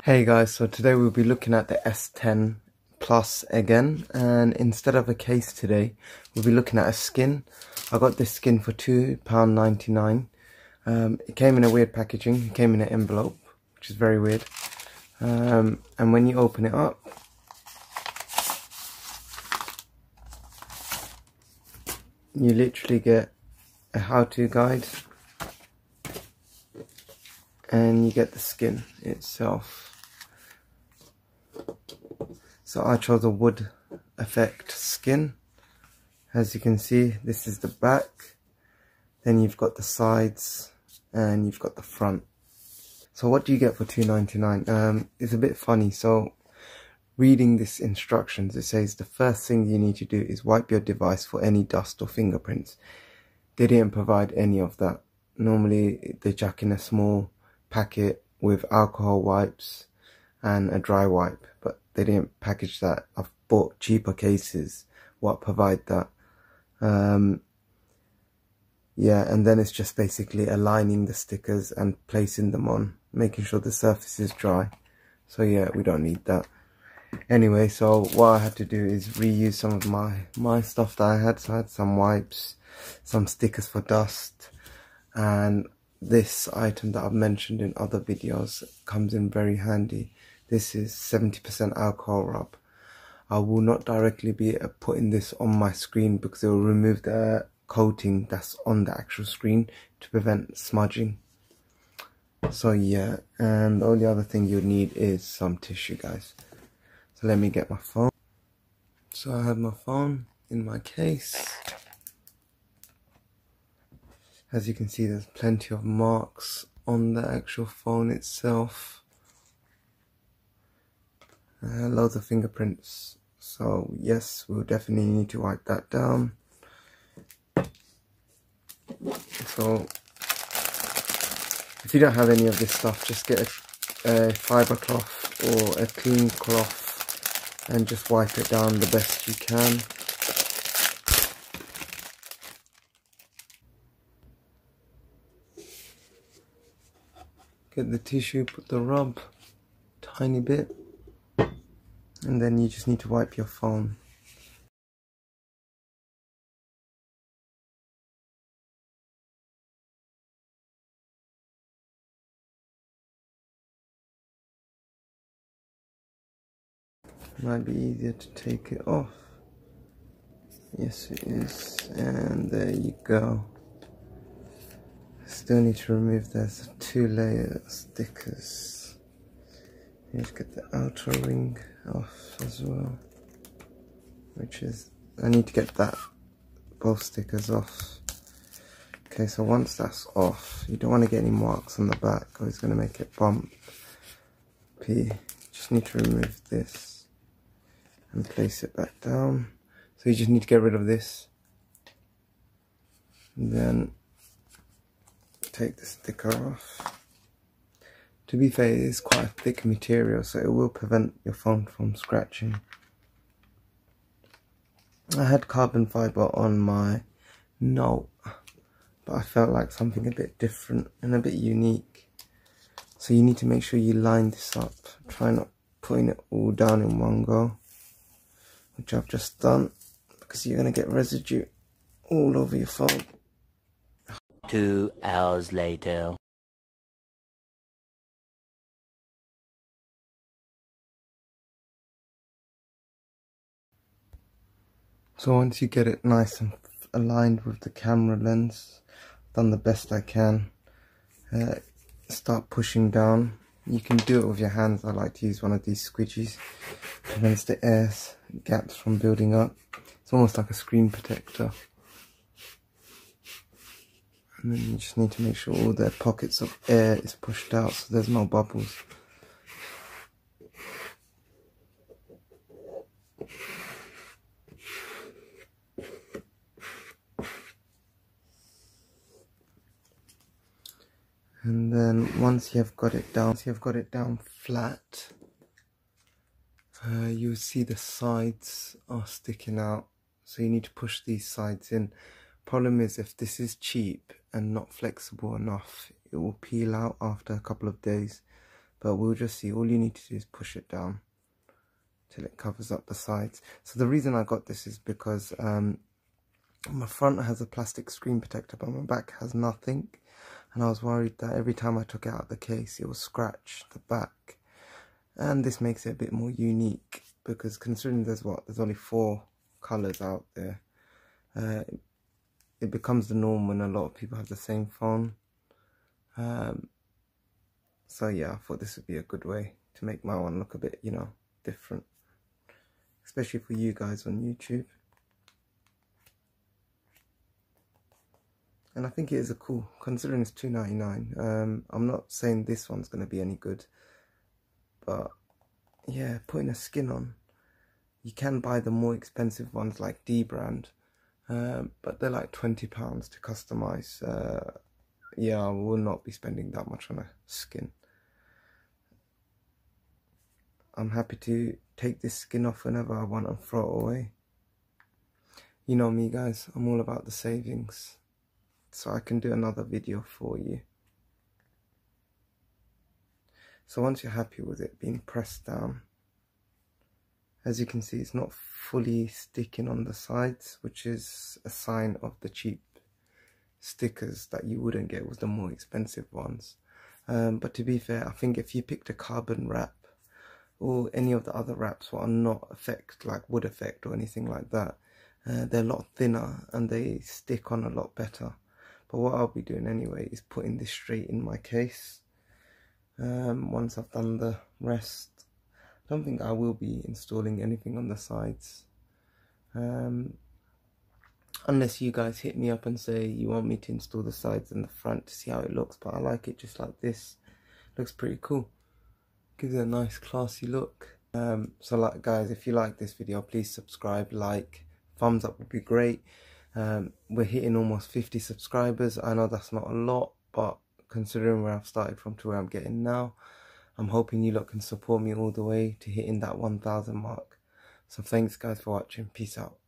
Hey guys, so today we'll be looking at the S10 Plus again, and instead of a case today, we'll be looking at a skin. I got this skin for £2.99. It came in a weird packaging. It came in an envelope, which is very weird. And when you open it up, you literally get a how-to guide, and you get the skin itself. So I chose a wood effect skin. As you can see, this is the back, then you've got the sides, and you've got the front. So what do you get for £2.99? It's a bit funny. So reading this instructions, it says the first thing you need to do is wipe your device for any dust or fingerprints. They didn't provide any of that. Normally they jack in a small packet with alcohol wipes and a dry wipe, but they didn't package that. I've bought cheaper cases what provide that. Yeah, and then it's just basically aligning the stickers and placing them on, making sure the surface is dry. So yeah, we don't need that. Anyway, so what I had to do is reuse some of my stuff that I had. So I had some wipes, some stickers for dust, and this item that I've mentioned in other videos comes in very handy. This is 70% alcohol rub. I will not directly be putting this on my screen because it will remove the coating that's on the actual screen to prevent smudging. So yeah, and the only other thing you need is some tissue, guys. So let me get my phone. So I have my phone in my case. As you can see, there's plenty of marks on the actual phone itself. Loads of fingerprints. So yes, we'll definitely need to wipe that down. So if you don't have any of this stuff, just get a fiber cloth or a clean cloth and just wipe it down the best you can. Get the tissue, put the rub, tiny bit, and then you just need to wipe your phone. It might be easier to take it off. Yes, it is, and there you go. Still need to remove those 2-layer stickers. Need to get the outer ring off as well, which is, I need to get that, both stickers off. Okay, so once that's off, you don't want to get any marks on the back or it's going to make it bump. Just need to remove this and place it back down. So you just need to get rid of this, and then take the sticker off. To be fair, it is quite a thick material, so it will prevent your phone from scratching. I had carbon fiber on my Note, but I felt like something a bit different and a bit unique. So you need to make sure you line this up. Try not putting it all down in one go, which I've just done, because you're going to get residue all over your phone. 2 hours later. So once you get it nice and aligned with the camera lens, I've done the best I can. Start pushing down. You can do it with your hands. I like to use one of these squidgies. Prevents the air gaps from building up. It's almost like a screen protector. And then you just need to make sure all the pockets of air is pushed out so there's no bubbles. And then once you've got it down, flat, you see the sides are sticking out, so you need to push these sides in. Problem is, if this is cheap and not flexible enough, it will peel out after a couple of days. but we'll just see. All you need to do is push it down till it covers up the sides. So the reason I got this is because my front has a plastic screen protector, but my back has nothing, and I was worried that every time I took it out of the case it would scratch the back. And this makes it a bit more unique, because considering there's only 4 colours out there, it becomes the norm when a lot of people have the same phone. So yeah, I thought this would be a good way to make my one look a bit, you know, different, especially for you guys on YouTube. And I think it is a cool, considering it's $2.99. I'm not saying this one's going to be any good, but yeah, putting a skin on. You can buy the more expensive ones like D brand, but they're like £20 to customize. Yeah, I will not be spending that much on a skin. I'm happy to take this skin off whenever I want and throw it away. You know me guys, I'm all about the savings, so I can do another video for you. So once you're happy with it being pressed down, as you can see, it's not fully sticking on the sides, which is a sign of the cheap stickers that you wouldn't get with the more expensive ones. But to be fair, I think if you picked a carbon wrap or any of the other wraps what are not like wood effect or anything like that, they're a lot thinner and they stick on a lot better. But what I'll be doing anyway is putting this straight in my case. Once I've done the rest, I don't think I will be installing anything on the sides, unless you guys hit me up and say you want me to install the sides and the front to see how it looks. But I like it just like this. Looks pretty cool, gives it a nice classy look. So like guys, if you like this video, please subscribe, like, thumbs up would be great. We're hitting almost 50 subscribers. I know that's not a lot, but considering where I've started from to where I'm getting now, I'm hoping you lot can support me all the way to hitting that 1,000 mark. So thanks guys for watching. Peace out.